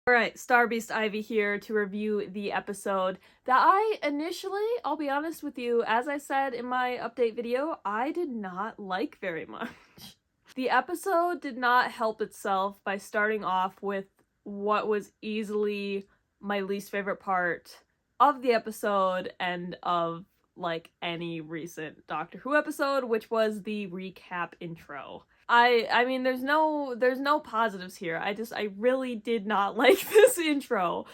Alright, Starbeast Ivy here to review the episode that I initially, I'll be honest with you, as I said in my update video, I did not like very much. The episode did not help itself by starting off with what was easily my least favorite part of the episode and of like any recent Doctor Who episode, which was the recap intro. I mean there's no positives here. I really did not like this intro.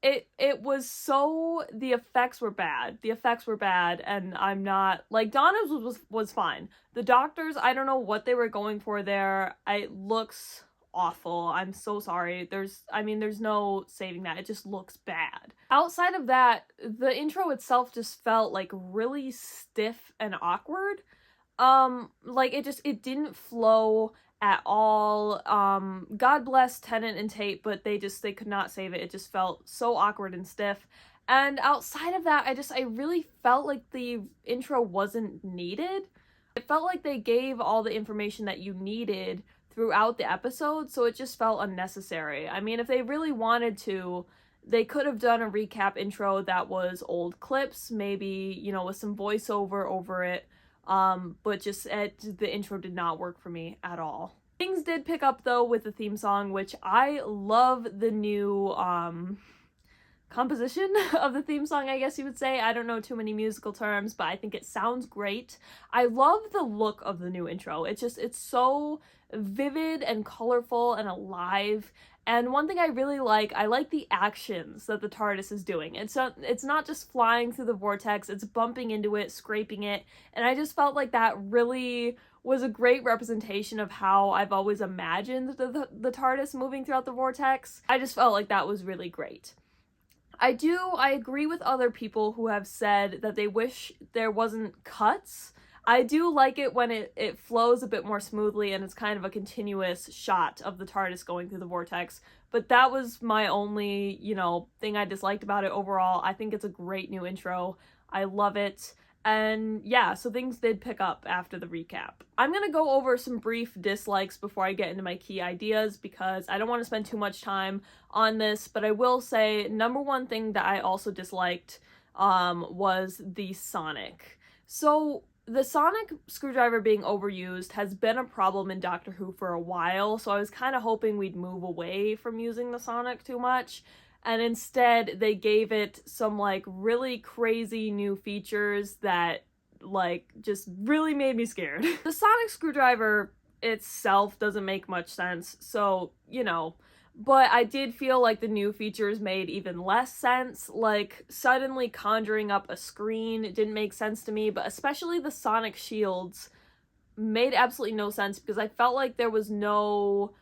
It was so, the effects were bad. The effects were bad, and I'm not like, Donna's was fine. The Doctors, I don't know what they were going for there. It looks awful. I'm so sorry. There's no saving that. It just looks bad. Outside of that, the intro itself just felt like really stiff and awkward. Like it didn't flow at all. God bless Tennant and Tate, but they could not save it. It just felt so awkward and stiff. And outside of that, I really felt like the intro wasn't needed. It felt like they gave all the information that you needed throughout the episode, so it just felt unnecessary. I mean, if they really wanted to, they could have done a recap intro that was old clips, maybe, you know, with some voiceover over it. But the intro did not work for me at all. Things did pick up though with the theme song, which I love the new, composition of the theme song, I guess you would say. I don't know too many musical terms, but I think it sounds great. I love the look of the new intro. It's so vivid and colorful and alive. And one thing I really like, I like the actions that the TARDIS is doing. It's not just flying through the vortex, it's bumping into it, scraping it, and I just felt like that really was a great representation of how I've always imagined the TARDIS moving throughout the vortex. I just felt like that was really great. I agree with other people who have said that they wish there wasn't cuts. I do like it when it flows a bit more smoothly and it's kind of a continuous shot of the TARDIS going through the vortex, but that was my only, thing I disliked about it overall. I think it's a great new intro. I love it. And yeah, so things did pick up after the recap. I'm gonna go over some brief dislikes before I get into my key ideas because I don't want to spend too much time on this, but I will say number one thing that I also disliked was the sonic. So the sonic screwdriver being overused has been a problem in Doctor Who for a while, so I was kind of hoping we'd move away from using the sonic too much. And instead they gave it some like really crazy new features that like just really made me scared. The sonic screwdriver itself doesn't make much sense, so but I did feel like the new features made even less sense. Like suddenly conjuring up a screen didn't make sense to me, but especially the sonic shields made absolutely no sense because I felt like there was no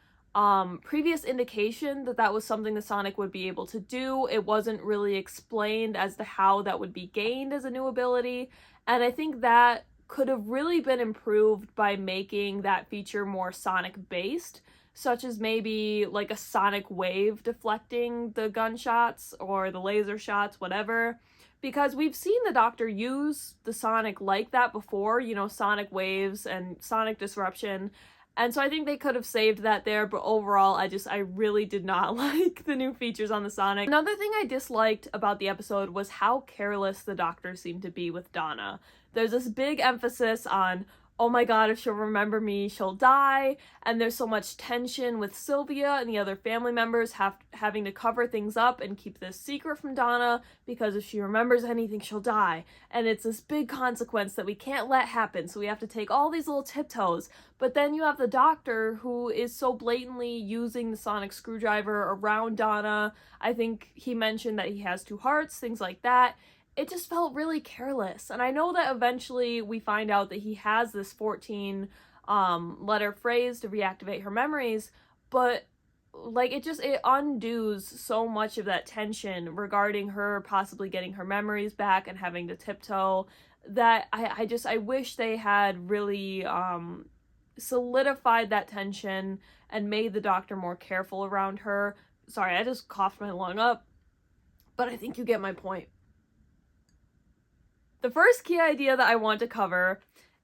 previous indication that was something the sonic would be able to do. It wasn't really explained as to how that would be gained as a new ability, and I think that could have really been improved by making that feature more sonic based, such as maybe like a sonic wave deflecting the gunshots or the laser shots, whatever, because we've seen the Doctor use the sonic like that before, sonic waves and sonic disruption. And so I think they could have saved that there, but overall, I really did not like the new features on the sonic. Another thing I disliked about the episode was how careless the Doctor seemed to be with Donna. There's this big emphasis on, oh my god, if she'll remember me, she'll die, and there's so much tension with Sylvia and the other family members having to cover things up and keep this secret from Donna, because if she remembers anything, she'll die, and it's this big consequence that we can't let happen, so we have to take all these little tiptoes. But then you have the Doctor, who is so blatantly using the sonic screwdriver around Donna. I think he mentioned that he has two hearts, things like that. It just felt really careless. And I know that eventually we find out that he has this 14 letter phrase to reactivate her memories, but like it undoes so much of that tension regarding her possibly getting her memories back and having to tiptoe, that I wish they had really solidified that tension and made the Doctor more careful around her. Sorry, I just coughed my lung up, but I think you get my point. The first key idea that I want to cover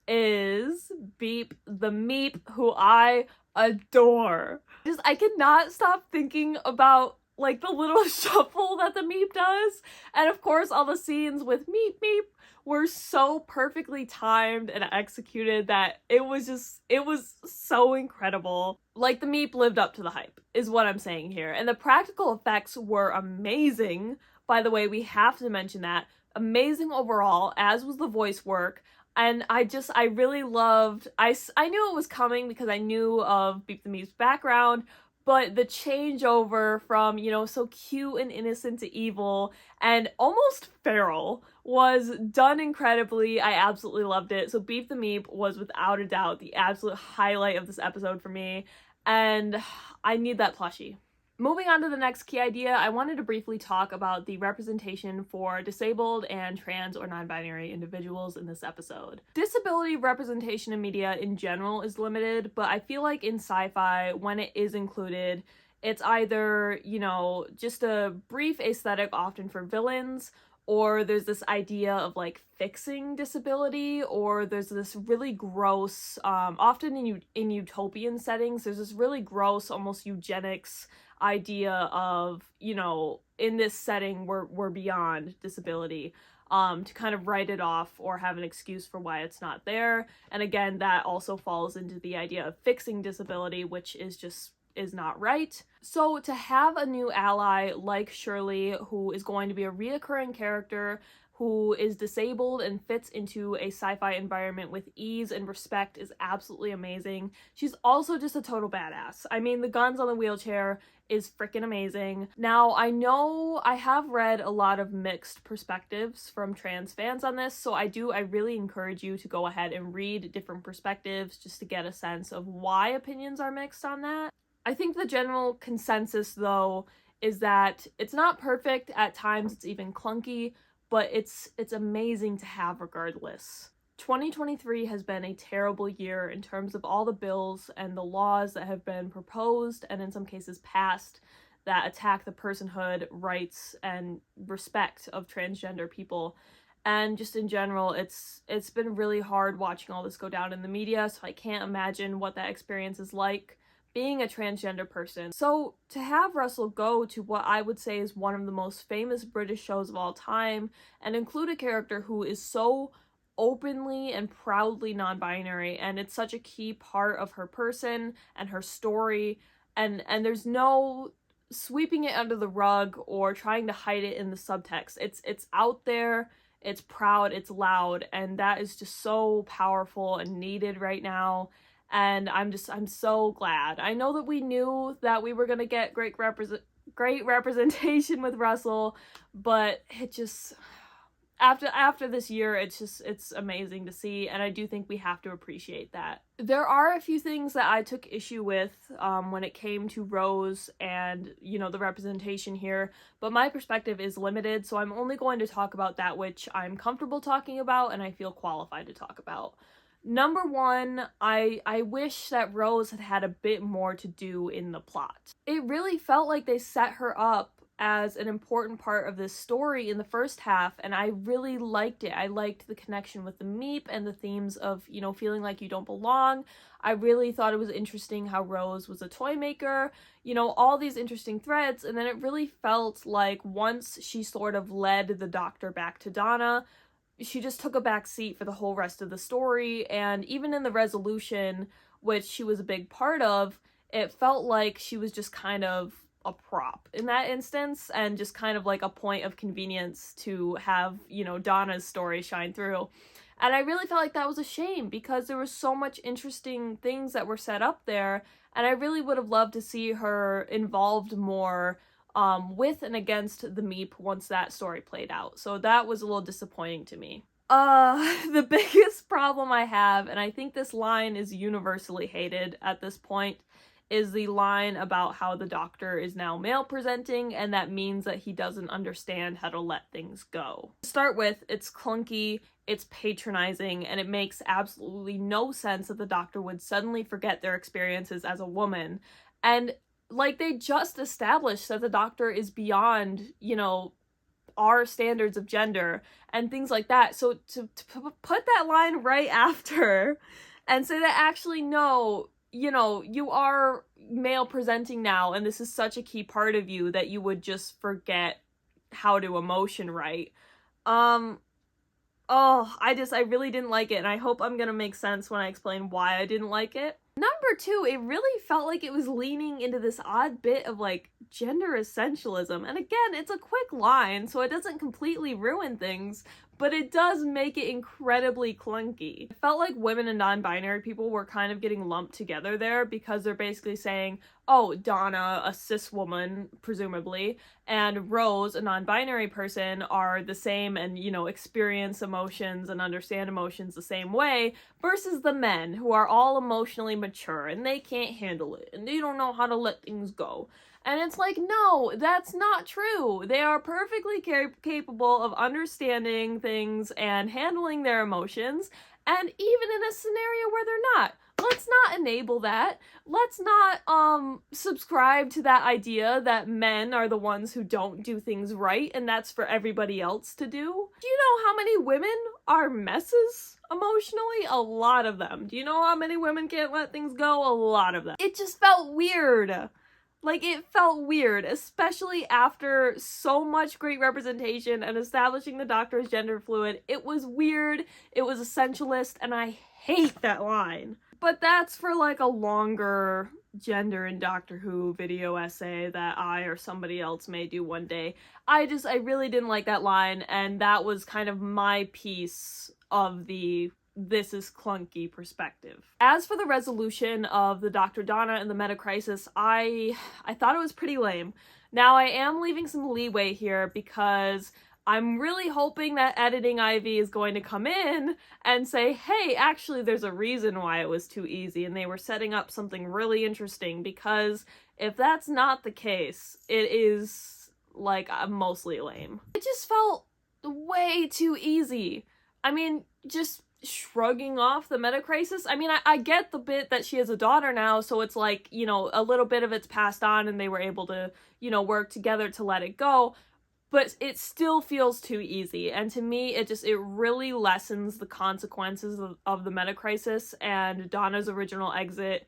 is Beep the Meep, who I adore. I cannot stop thinking about like the little shuffle that the Meep does. And of course, all the scenes with Meep Meep were so perfectly timed and executed that it was so incredible. Like, the Meep lived up to the hype, is what I'm saying here. And the practical effects were amazing. By the way, we have to mention that. Amazing overall, as was the voice work. And I really loved, I knew it was coming because I knew of Beep the Meep's background, but the changeover from, you know, so cute and innocent to evil and almost feral was done incredibly. I absolutely loved it. So Beep the Meep was without a doubt the absolute highlight of this episode for me, and I need that plushie. Moving on to the next key idea, I wanted to briefly talk about the representation for disabled and trans or non-binary individuals in this episode. Disability representation in media in general is limited, but I feel like in sci-fi, when it is included, it's either, you know, just a brief aesthetic often for villains, or there's this idea of like fixing disability, or there's this really gross, often in utopian settings, there's this really gross, almost eugenics idea of, you know, in this setting we're beyond disability, to kind of write it off or have an excuse for why it's not there. And again, that also falls into the idea of fixing disability, which is not right. So to have a new ally like Shirley, who is going to be a reoccurring character, who is disabled and fits into a sci-fi environment with ease and respect, is absolutely amazing. She's also just a total badass. I mean, the guns on the wheelchair is freaking amazing. Now, I know I have read a lot of mixed perspectives from trans fans on this, so I really encourage you to go ahead and read different perspectives just to get a sense of why opinions are mixed on that. I think the general consensus, though, is that it's not perfect. At times it's even clunky, but it's amazing to have regardless. 2023 has been a terrible year in terms of all the bills and the laws that have been proposed and in some cases passed that attack the personhood, rights, and respect of transgender people. And just in general, it's been really hard watching all this go down in the media, so I can't imagine what that experience is like being a transgender person. So to have Russell go to what I would say is one of the most famous British shows of all time and include a character who is so openly and proudly non-binary, and it's such a key part of her person and her story, and there's no sweeping it under the rug or trying to hide it in the subtext. It's out there, it's proud, it's loud, and that is just so powerful and needed right now. And I'm so glad. I know that we knew that we were gonna get great representation with Russell, but it just, after this year, it's amazing to see, and I do think we have to appreciate that. There are a few things that I took issue with when it came to Rose and, you know, the representation here, but my perspective is limited, so I'm only going to talk about that which I'm comfortable talking about and I feel qualified to talk about. Number one, I wish that Rose had had a bit more to do in the plot. It really felt like they set her up as an important part of this story in the first half, and I really liked it. I liked the connection with the Meep and the themes of, you know, feeling like you don't belong. I really thought it was interesting how Rose was a toy maker, you know, all these interesting threads, and then it really felt like once she sort of led the Doctor back to Donna, she just took a back seat for the whole rest of the story, and even in the resolution, which she was a big part of, it felt like she was just kind of a prop in that instance, and just kind of like a point of convenience to have, you know, Donna's story shine through. And I really felt like that was a shame, because there was so much interesting things that were set up there, and I really would have loved to see her involved more with and against the Meep once that story played out. So that was a little disappointing to me. The biggest problem I have, and I think this line is universally hated at this point, is the line about how the Doctor is now male presenting, and that means that he doesn't understand how to let things go. To start with, it's clunky, it's patronizing, and it makes absolutely no sense that the Doctor would suddenly forget their experiences as a woman. And like, they just established that the Doctor is beyond, you know, our standards of gender and things like that. So to put that line right after and say that actually, no, you know, you are male presenting now, and this is such a key part of you that you would just forget how to emotion right. Oh, I really didn't like it, and I hope I'm gonna make sense when I explain why I didn't like it. Number two, it really felt like it was leaning into this odd bit of, like, gender essentialism. And again, it's a quick line, so it doesn't completely ruin things, but it does make it incredibly clunky. It felt like women and non-binary people were kind of getting lumped together there because they're basically saying, oh, Donna, a cis woman, presumably, and Rose, a non-binary person, are the same and, you know, experience emotions and understand emotions the same way, versus the men, who are all emotionally mature and they can't handle it and they don't know how to let things go. And it's like, no, that's not true. They are perfectly capable of understanding things and handling their emotions, and even in a scenario where they're not. Let's not enable that. Let's not subscribe to that idea that men are the ones who don't do things right and that's for everybody else to do. Do you know how many women are messes emotionally? A lot of them. Do you know how many women can't let things go? A lot of them. It just felt weird. Like, it felt weird, especially after so much great representation and establishing the Doctor as gender fluid. It was weird, it was essentialist, and I hate that line. But that's for, like, a longer gender in Doctor Who video essay that I or somebody else may do one day. I really didn't like that line, and that was kind of my piece of the this is clunky perspective. As for the resolution of the Dr. Donna and the meta crisis, I thought it was pretty lame. Now, I am leaving some leeway here because I'm really hoping that editing Ivy is going to come in and say, hey, actually there's a reason why it was too easy and they were setting up something really interesting, because if that's not the case, it is, like, mostly lame. It just felt way too easy. I mean, just shrugging off the meta crisis. I mean, I get the bit that she has a daughter now, so it's like, you know, a little bit of it's passed on and they were able to, you know, work together to let it go, but it still feels too easy. And to me, it really lessens the consequences of the meta crisis and Donna's original exit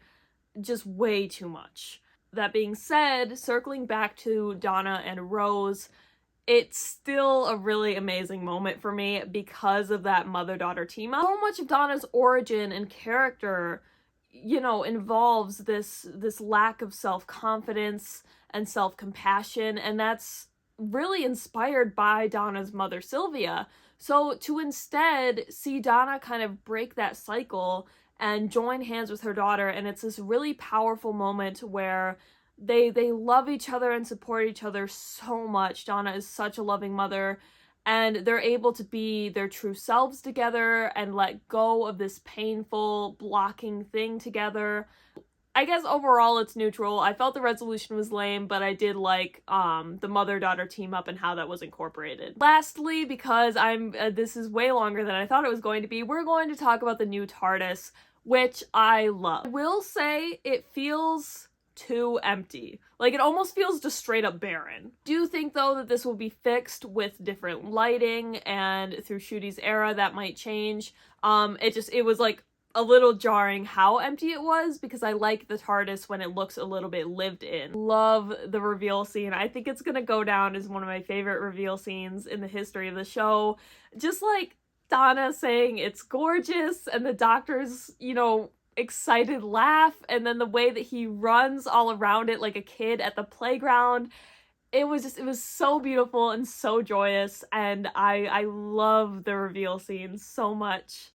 just way too much. That being said, circling back to Donna and Rose, it's still a really amazing moment for me because of that mother-daughter team up. So much of Donna's origin and character, you know, involves this lack of self-confidence and self-compassion, and that's really inspired by Donna's mother, Sylvia. So to instead see Donna kind of break that cycle and join hands with her daughter, and it's this really powerful moment where they love each other and support each other so much. Donna is such a loving mother, and they're able to be their true selves together and let go of this painful blocking thing together. I guess overall it's neutral. I felt the resolution was lame, but I did like the mother-daughter team up and how that was incorporated. Lastly, because this is way longer than I thought it was going to be, we're going to talk about the new TARDIS, which I love. I will say it feels too empty. Like, it almost feels just straight up barren. Do think though that this will be fixed with different lighting, and through Ncuti's era that might change. It was like a little jarring how empty it was, because I like the TARDIS when it looks a little bit lived in. Love the reveal scene. I think it's gonna go down as one of my favorite reveal scenes in the history of the show. Just like Donna saying it's gorgeous and the Doctor's, you know, excited laugh, and then the way that he runs all around it like a kid at the playground. It was so beautiful and so joyous, and I love the reveal scene so much.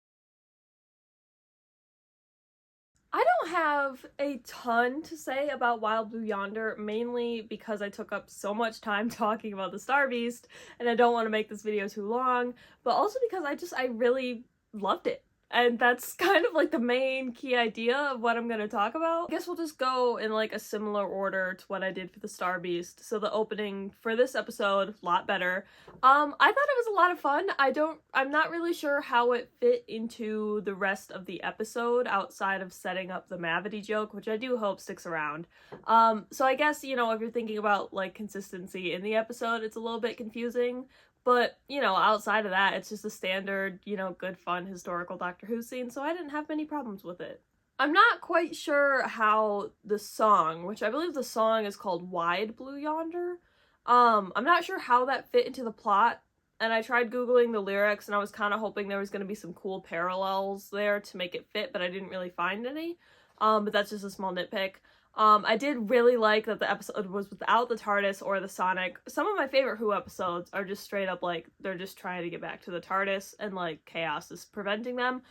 I don't have a ton to say about Wild Blue Yonder, mainly because I took up so much time talking about the Star Beast, and I don't want to make this video too long, but also because I really loved it. And that's kind of like the main key idea of what I'm going to talk about. I guess we'll just go in like a similar order to what I did for the Star Beast. So the opening for this episode, a lot better. I thought it was a lot of fun. I'm not really sure how it fit into the rest of the episode outside of setting up the Mavity joke, which I do hope sticks around. So I guess, you know, if you're thinking about like consistency in the episode, it's a little bit confusing. But, you know, outside of that, it's just a standard, you know, good, fun, historical Doctor Who scene, so I didn't have many problems with it. I'm not quite sure how the song, which I believe the song is called Wide Blue Yonder, I'm not sure how that fit into the plot, and I tried Googling the lyrics, and I was kind of hoping there was going to be some cool parallels there to make it fit, but I didn't really find any, but that's just a small nitpick. I did really like that the episode was without the TARDIS or the Sonic. Some of my favorite Who episodes are just straight up, like, they're just trying to get back to the TARDIS, and, like, chaos is preventing them.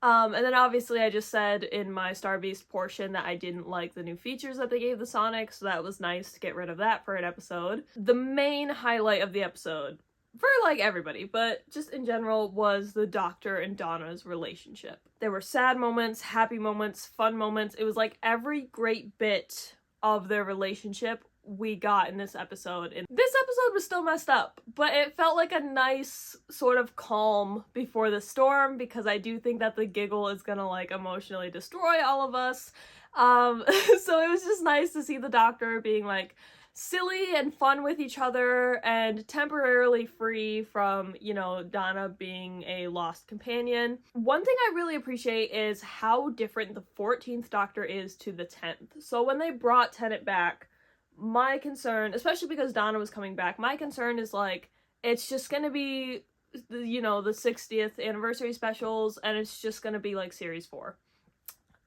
And then obviously I just said in my Star Beast portion that I didn't like the new features that they gave the Sonic, so that was nice to get rid of that for an episode. The main highlight of the episode, for like everybody, but just in general, was the Doctor and Donna's relationship. There were sad moments, happy moments, fun moments. It was like every great bit of their relationship we got in this episode. And this episode was still messed up, but it felt like a nice sort of calm before the storm, because I do think that the Giggle is gonna like emotionally destroy all of us. So it was just nice to see the Doctor being like silly and fun with each other and temporarily free from, you know, Donna being a lost companion. One thing I really appreciate is how different the 14th Doctor is to the 10th. So when they brought Tennant back, my concern, especially because Donna was coming back, my concern is like, it's just gonna be, you know, the 60th anniversary specials, and it's just gonna be like series 4.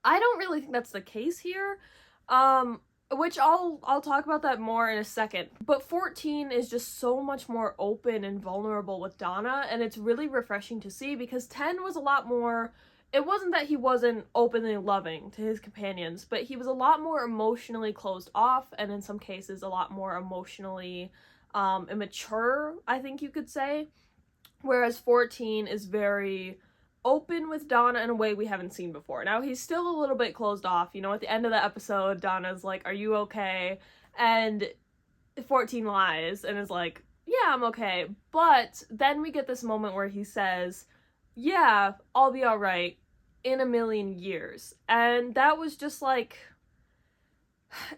I don't really think that's the case here, which I'll talk about that more in a second. But 14 is just so much more open and vulnerable with Donna, and it's really refreshing to see, because 10 was a lot more. It wasn't that he wasn't openly loving to his companions, but he was a lot more emotionally closed off, and in some cases a lot more emotionally immature, I think you could say. Whereas 14 is very open with Donna in a way we haven't seen before. Now, he's still a little bit closed off. You know, at the end of the episode, Donna's like, "Are you okay?" And 14 lies and is like, "Yeah, I'm okay." But then we get this moment where he says, "Yeah, I'll be all right in a million years." And that was just like,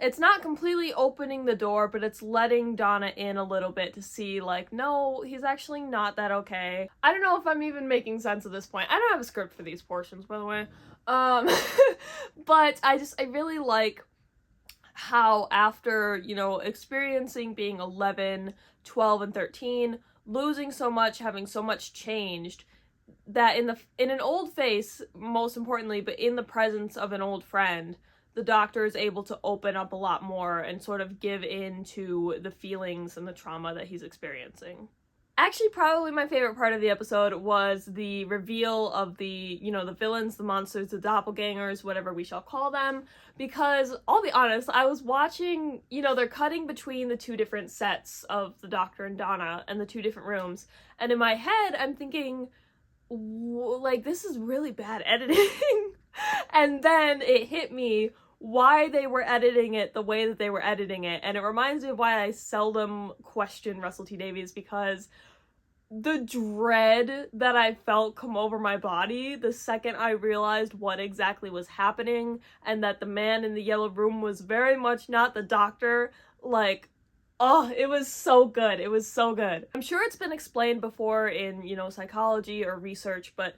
it's not completely opening the door, but it's letting Donna in a little bit to see, like, no, he's actually not that okay. I don't know if I'm even making sense at this point. I don't have a script for these portions, by the way. But I really like how after, you know, experiencing being 11, 12, and 13, losing so much, having so much changed, that in an old face, most importantly, but in the presence of an old friend, the Doctor is able to open up a lot more and sort of give in to the feelings and the trauma that he's experiencing. Actually, probably my favorite part of the episode was the reveal of the, you know, the villains, the monsters, the doppelgangers, whatever we shall call them, because I'll be honest, I was watching, you know, they're cutting between the two different sets of the Doctor and Donna and the two different rooms, and in my head, I'm thinking, like, this is really bad editing. And then it hit me why they were editing it the way that they were editing it, and it reminds me of why I seldom question Russell T Davies, because the dread that I felt come over my body the second I realized what exactly was happening, and that the man in the yellow room was very much not the Doctor, like, oh, it was so good. It was so good. I'm sure it's been explained before in, you know, psychology or research, but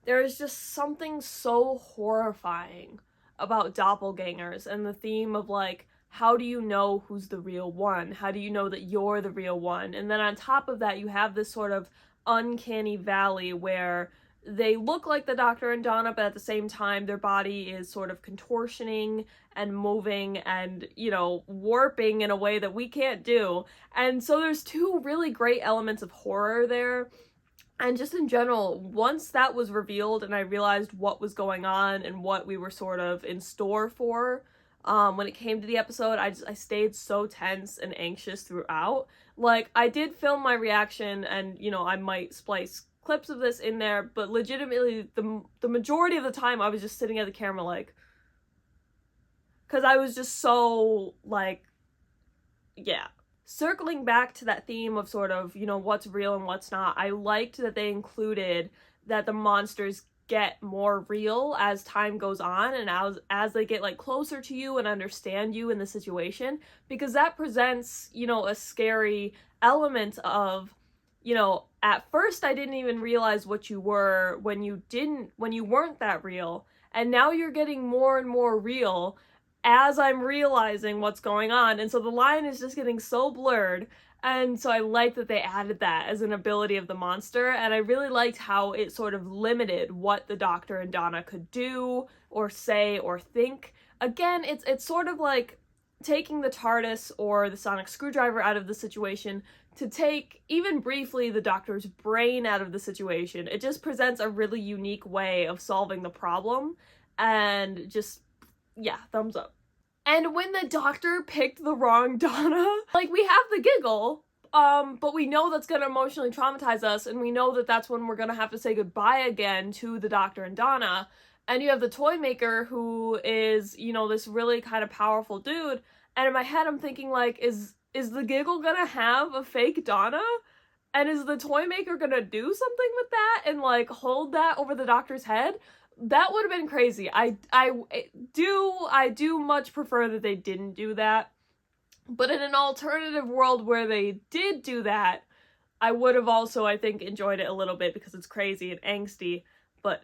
there is just something so horrifying about doppelgangers and the theme of, like, how do you know who's the real one? How do you know that you're the real one? And then on top of that, you have this sort of uncanny valley where they look like the Doctor and Donna, but at the same time, their body is sort of contortioning and moving and, you know, warping in a way that we can't do. And so there's two really great elements of horror there. And just in general, once that was revealed and I realized what was going on and what we were sort of in store for, when it came to the episode, I stayed so tense and anxious throughout. Like, I did film my reaction, and, you know, I might splice clips of this in there, but legitimately, the majority of the time, I was just sitting at the camera like, because I was just so, like, yeah. Circling back to that theme of sort of, you know, what's real and what's not, I liked that they included that the monsters get more real as time goes on, and as they get, like, closer to you and understand you in the situation, because that presents, you know, a scary element of, you know, at first I didn't even realize what you were when you weren't that real, and now you're getting more and more real as I'm realizing what's going on, and so the line is just getting so blurred. And so I like that they added that as an ability of the monster, and I really liked how it sort of limited what the Doctor and Donna could do or say or think. Again, it's sort of like taking the TARDIS or the sonic screwdriver out of the situation to take, even briefly, the Doctor's brain out of the situation. It just presents a really unique way of solving the problem, and just, yeah, thumbs up. And when the Doctor picked the wrong Donna, like, we have the Giggle, but we know that's gonna emotionally traumatize us, and we know that that's when we're gonna have to say goodbye again to the Doctor and Donna. And you have the toy maker, who is, you know, this really kind of powerful dude, and in my head I'm thinking, like, is the Giggle gonna have a fake Donna? And is the toy maker gonna do something with that and, like, hold that over the Doctor's head? That would have been crazy. I do much prefer that they didn't do that. But in an alternative world where they did do that, I would have also, I think, enjoyed it a little bit because it's crazy and angsty. But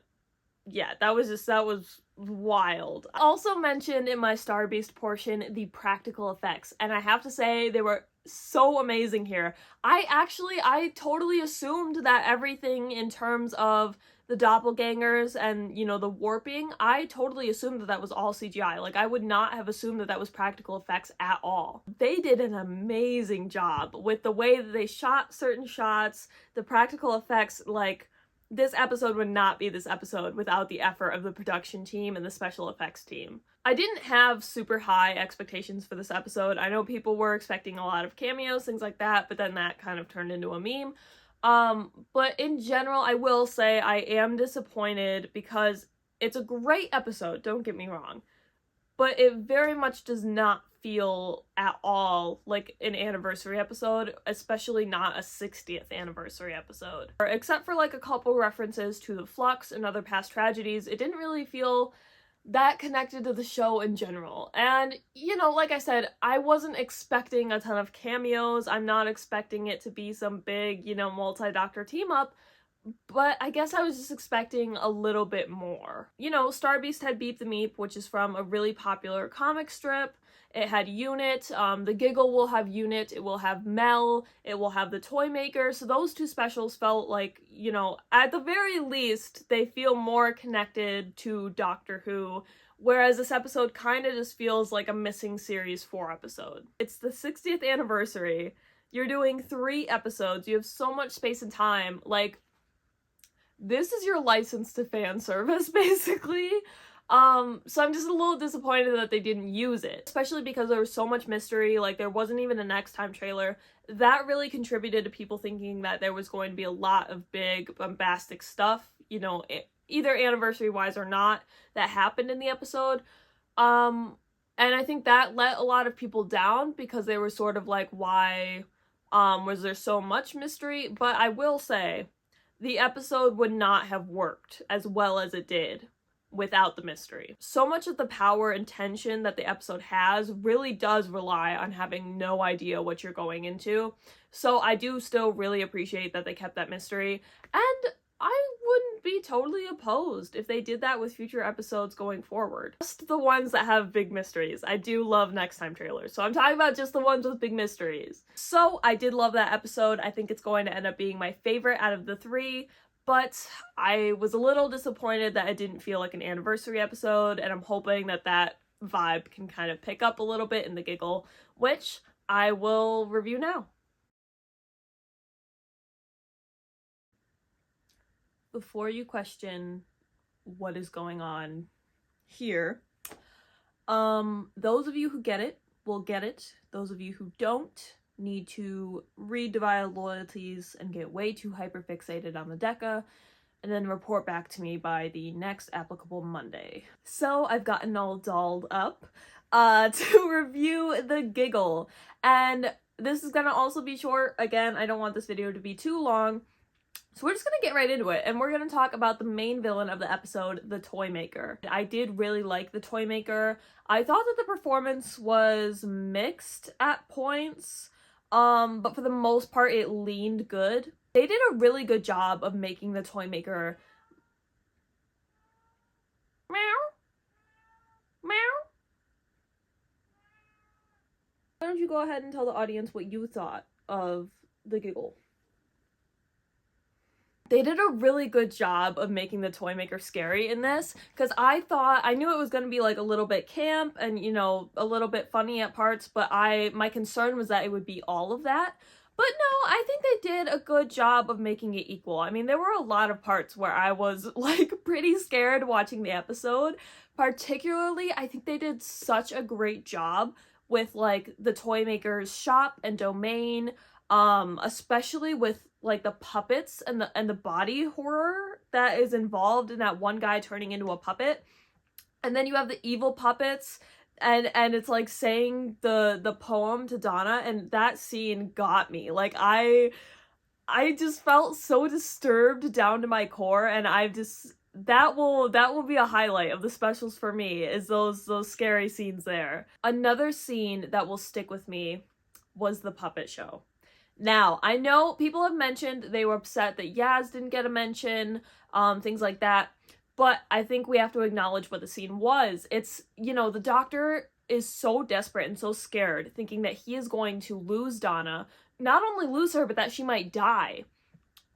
yeah, that was wild. I also mentioned in my Star Beast portion the practical effects, and I have to say they were so amazing here. I totally assumed that everything in terms of the doppelgangers and, you know, the warping, I totally assumed that that was all CGI. Like, I would not have assumed that that was practical effects at all. They did an amazing job with the way that they shot certain shots, the practical effects. Like, this episode would not be this episode without the effort of the production team and the special effects team. I didn't have super high expectations for this episode. I know people were expecting a lot of cameos, things like that, but then that kind of turned into a meme. But in general, I will say I am disappointed because it's a great episode, don't get me wrong, but it very much does not feel at all like an anniversary episode, especially not a 60th anniversary episode. Except for like a couple references to the Flux and other past tragedies, it didn't really feel that connected to the show in general. And, you know, like I said, I wasn't expecting a ton of cameos. I'm not expecting it to be some big, you know, multi-Doctor team up, but I guess I was just expecting a little bit more. You know, Star Beast had Beep the Meep, which is from a really popular comic strip. It had Unit, the Giggle will have Unit, it will have Mel, it will have the Toy Maker, so those two specials felt like, you know, at the very least, they feel more connected to Doctor Who, whereas this episode kind of just feels like a missing Series 4 episode. It's the 60th anniversary, you're doing 3 episodes, you have so much space and time, like, this is your license to fan service, basically. So I'm just a little disappointed that they didn't use it, especially because there was so much mystery. Like, there wasn't even a next time trailer. That really contributed to people thinking that there was going to be a lot of big bombastic stuff, you know, either anniversary wise or not, that happened in the episode. And I think that let a lot of people down because they were sort of like, why was there so much mystery? But I will say the episode would not have worked as well as it did without the mystery. So much of the power and tension that the episode has really does rely on having no idea what you're going into. So I do still really appreciate that they kept that mystery, and I wouldn't be totally opposed if they did that with future episodes going forward. Just the ones that have big mysteries. I do love next time trailers, so I'm talking about just the ones with big mysteries. So I did love that episode. I think it's going to end up being my favorite out of the 3. But I was a little disappointed that it didn't feel like an anniversary episode, and I'm hoping that that vibe can kind of pick up a little bit in the Giggle, which I will review now. Before you question what is going on here, those of you who get it will get it. Those of you who don't need to read Divided Loyalties and get way too hyperfixated on the Deca, and then report back to me by the next applicable Monday. So I've gotten all dolled up to review the Giggle, and this is gonna also be short. Again, I don't want this video to be too long, so we're just gonna get right into it, and we're gonna talk about the main villain of the episode, the Toy Maker. I did really like the Toy Maker. I thought that the performance was mixed at points, but for the most part, it leaned good. They did a really good job of making the Toy Maker don't you go ahead and tell the audience what you thought of the Giggle? They did a really good job of making the toy maker scary in this, because I knew it was going to be like a little bit camp and, you know, a little bit funny at parts, but my concern was that it would be all of that. But no, I think they did a good job of making it equal. I mean, there were a lot of parts where I was like pretty scared watching the episode. Particularly, I think they did such a great job with like the toy maker's shop and domain, especially with like the puppets and the body horror that is involved in that one guy turning into a puppet. And then you have the evil puppets, and it's like saying the poem to Donna, and that scene got me. Like I just felt so disturbed down to my core, and that will be a highlight of the specials for me, is those scary scenes there. Another scene that will stick with me was the puppet show. Now, I know people have mentioned they were upset that Yaz didn't get a mention, things like that, but I think we have to acknowledge what the scene was. It's, you know, the doctor is so desperate and so scared, thinking that he is going to lose Donna, not only lose her, but that she might die.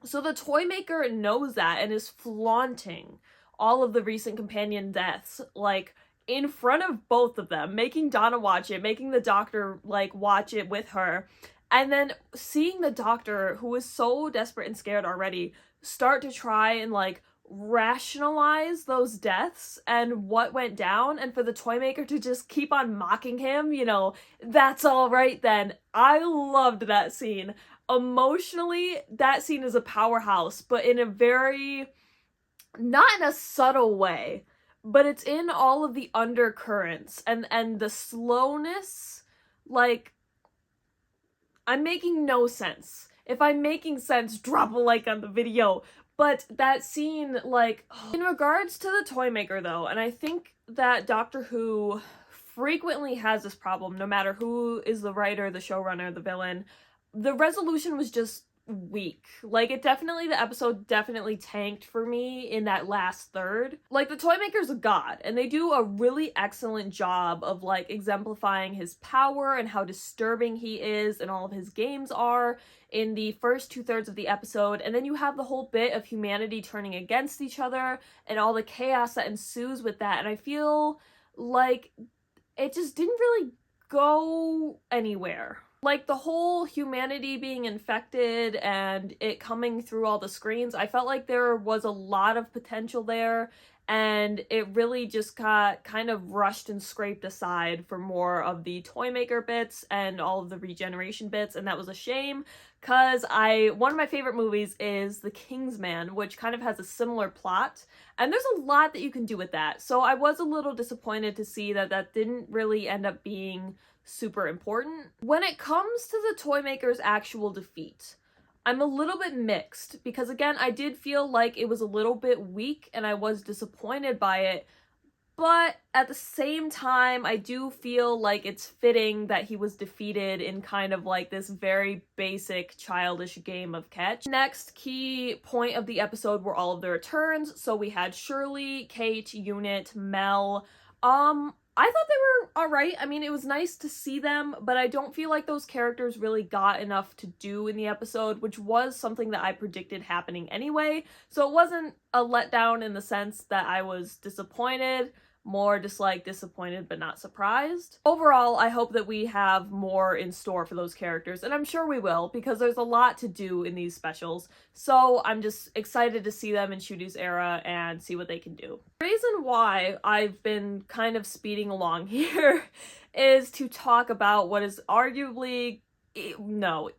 So the toy maker knows that and is flaunting all of the recent companion deaths, like, in front of both of them, making Donna watch it, making the doctor, like, watch it with her. And then seeing the doctor, who is so desperate and scared already, start to try and, like, rationalize those deaths and what went down, and for the toy maker to just keep on mocking him, you know, that's all right then. I loved that scene. Emotionally, that scene is a powerhouse, but in a very, not in a subtle way, but it's in all of the undercurrents and the slowness, like, I'm making no sense. If I'm making sense, drop a like on the video. But that scene, like, in regards to the toy maker though, and I think that Doctor Who frequently has this problem, no matter who is the writer, the showrunner, the villain, the resolution was just weak. Like, the episode definitely tanked for me in that last third. Like, the toy maker's a god, and they do a really excellent job of, like, exemplifying his power and how disturbing he is and all of his games are in the first 2/3 of the episode. And then you have the whole bit of humanity turning against each other and all the chaos that ensues with that. And I feel like it just didn't really go anywhere. Like, the whole humanity being infected and it coming through all the screens, I felt like there was a lot of potential there, and it really just got kind of rushed and scraped aside for more of the toy maker bits and all of the regeneration bits, and that was a shame, because one of my favorite movies is The Kingsman, which kind of has a similar plot, and there's a lot that you can do with that. So I was a little disappointed to see that that didn't really end up being super important. When it comes to the toy maker's actual defeat, I'm a little bit mixed, because again, I did feel like it was a little bit weak and I was disappointed by it, but at the same time, I do feel like it's fitting that he was defeated in kind of like this very basic childish game of catch. Next key point of the episode were all of the returns. So we had Shirley, Kate, Unit, Mel. I thought they were alright. I mean, it was nice to see them, but I don't feel like those characters really got enough to do in the episode, which was something that I predicted happening anyway. So it wasn't a letdown in the sense that I was disappointed, more just like disappointed but not surprised. Overall, I hope that we have more in store for those characters, and I'm sure we will, because there's a lot to do in these specials. So I'm just excited to see them in Ncuti's era and see what they can do. The reason why I've been kind of speeding along here is to talk about what is arguably,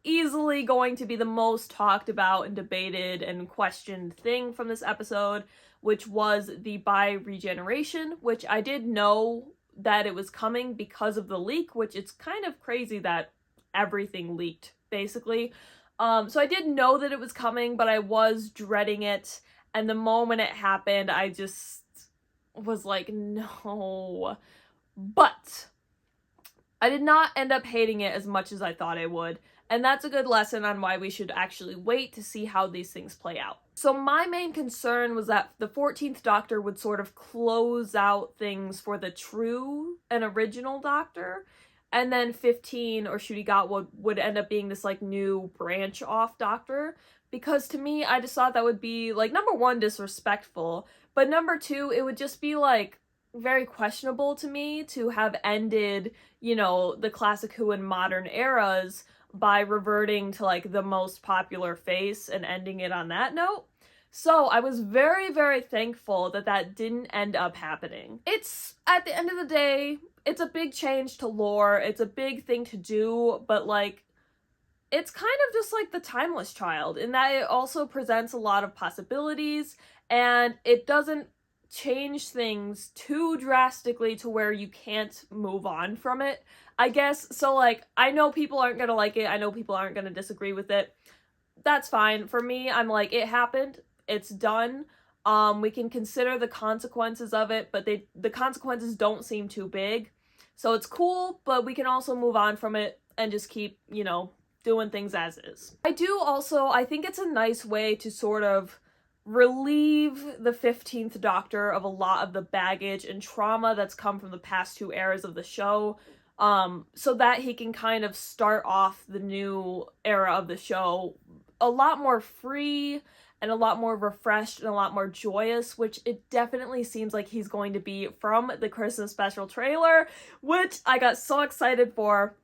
easily going to be the most talked about and debated and questioned thing from this episode, which was the bi-regeneration, which I did know that it was coming because of the leak, which it's kind of crazy that everything leaked, basically. So I did know that it was coming, but I was dreading it, and the moment it happened, I just was like, no. But I did not end up hating it as much as I thought I would, and that's a good lesson on why we should actually wait to see how these things play out. So my main concern was that the 14th Doctor would sort of close out things for the true and original Doctor, and then 15 or Ncuti Gatwa would end up being this like new branch off doctor, because to me I just thought that would be like, number one, disrespectful, but number two, it would just be like very questionable to me to have ended, you know, the classic Who and modern eras by reverting to like the most popular face and ending it on that note. So I was very, very thankful that that didn't end up happening. It's, at the end of the day, it's a big change to lore, it's a big thing to do, but like, it's kind of just like the Timeless Child in that it also presents a lot of possibilities, and it doesn't change things too drastically to where you can't move on from it, I guess. So like, I know people aren't gonna like it, I know people aren't gonna disagree with it. That's fine. For me, I'm like, it happened, it's done. We can consider the consequences of it, but the consequences don't seem too big. So it's cool, but we can also move on from it and just keep, you know, doing things as is. I think it's a nice way to sort of relieve the 15th Doctor of a lot of the baggage and trauma that's come from the past two eras of the show, so that he can kind of start off the new era of the show a lot more free and a lot more refreshed and a lot more joyous, which it definitely seems like he's going to be from the Christmas special trailer, which I got so excited for.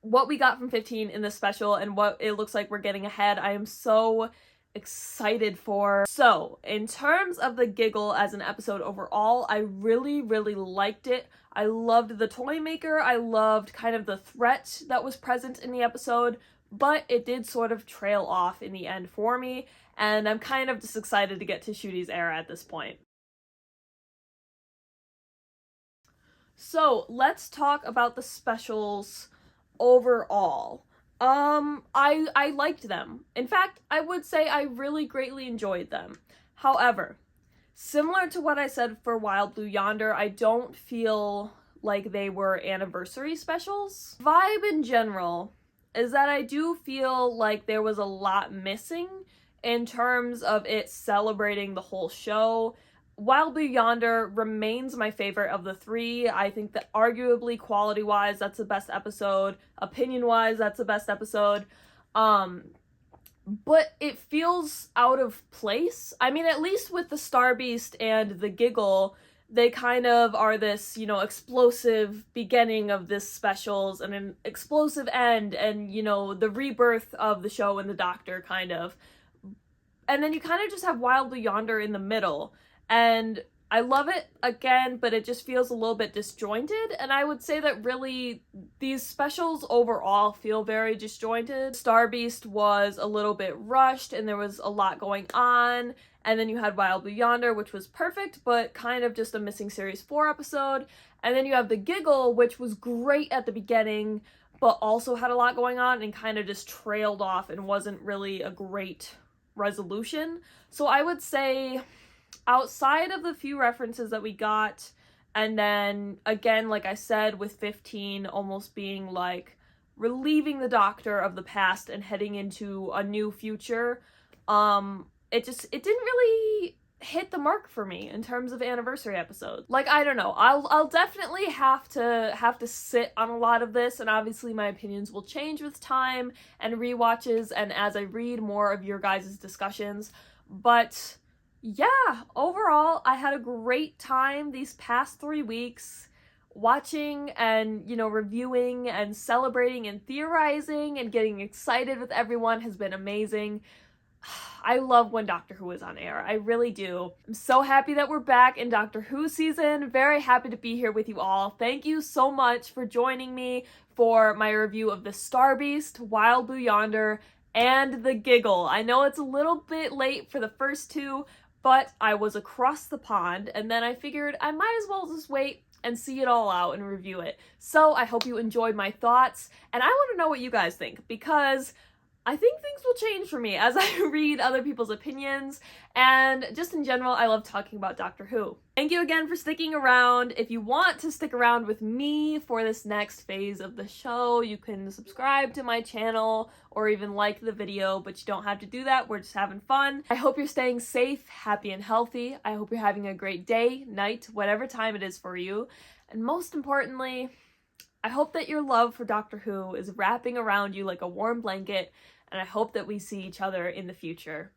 What we got from 15 in this special and what it looks like we're getting ahead, I am so excited for. So, in terms of the Giggle as an episode overall, I really, really liked it. I loved the toy maker, I loved kind of the threat that was present in the episode, but it did sort of trail off in the end for me, and I'm kind of just excited to get to Ncuti's era at this point. So, let's talk about the specials overall. I liked them. In fact, I would say I really greatly enjoyed them. However, similar to what I said for Wild Blue Yonder, I don't feel like they were anniversary specials. Vibe in general is that I do feel like there was a lot missing in terms of it celebrating the whole show. Wild Blue Yonder remains my favorite of the three. I think that arguably, quality-wise, that's the best episode. Opinion-wise, that's the best episode. But it feels out of place. I mean, at least with the Star Beast and the Giggle, they kind of are this, you know, explosive beginning of this specials and an explosive end and, you know, the rebirth of the show and the Doctor, kind of. And then you kind of just have Wild Blue Yonder in the middle. And I love it, again, but it just feels a little bit disjointed, and I would say that really these specials overall feel very disjointed. Star Beast was a little bit rushed, and there was a lot going on, and then you had Wild Blue Yonder, which was perfect, but kind of just a missing Series 4 episode, and then you have the Giggle, which was great at the beginning, but also had a lot going on and kind of just trailed off and wasn't really a great resolution. So I would say, outside of the few references that we got, and then again, like I said, with 15 almost being like relieving the Doctor of the past and heading into a new future, it didn't really hit the mark for me in terms of anniversary episodes. Like, I don't know, I'll definitely have to sit on a lot of this, and obviously my opinions will change with time and rewatches and as I read more of your guys' discussions, but yeah, overall, I had a great time these past 3 weeks watching and, you know, reviewing and celebrating and theorizing and getting excited with everyone has been amazing. I love when Doctor Who is on air. I really do. I'm so happy that we're back in Doctor Who season. Very happy to be here with you all. Thank you so much for joining me for my review of the Star Beast, Wild Blue Yonder, and the Giggle. I know it's a little bit late for the first two, but I was across the pond, and then I figured I might as well just wait and see it all out and review it. So I hope you enjoyed my thoughts, and I want to know what you guys think, because I think things will change for me as I read other people's opinions, and just in general, I love talking about Doctor Who. Thank you again for sticking around. If you want to stick around with me for this next phase of the show, you can subscribe to my channel or even like the video, but you don't have to do that. We're just having fun. I hope you're staying safe, happy, and healthy. I hope you're having a great day, night, whatever time it is for you. And most importantly, I hope that your love for Doctor Who is wrapping around you like a warm blanket, and I hope that we see each other in the future.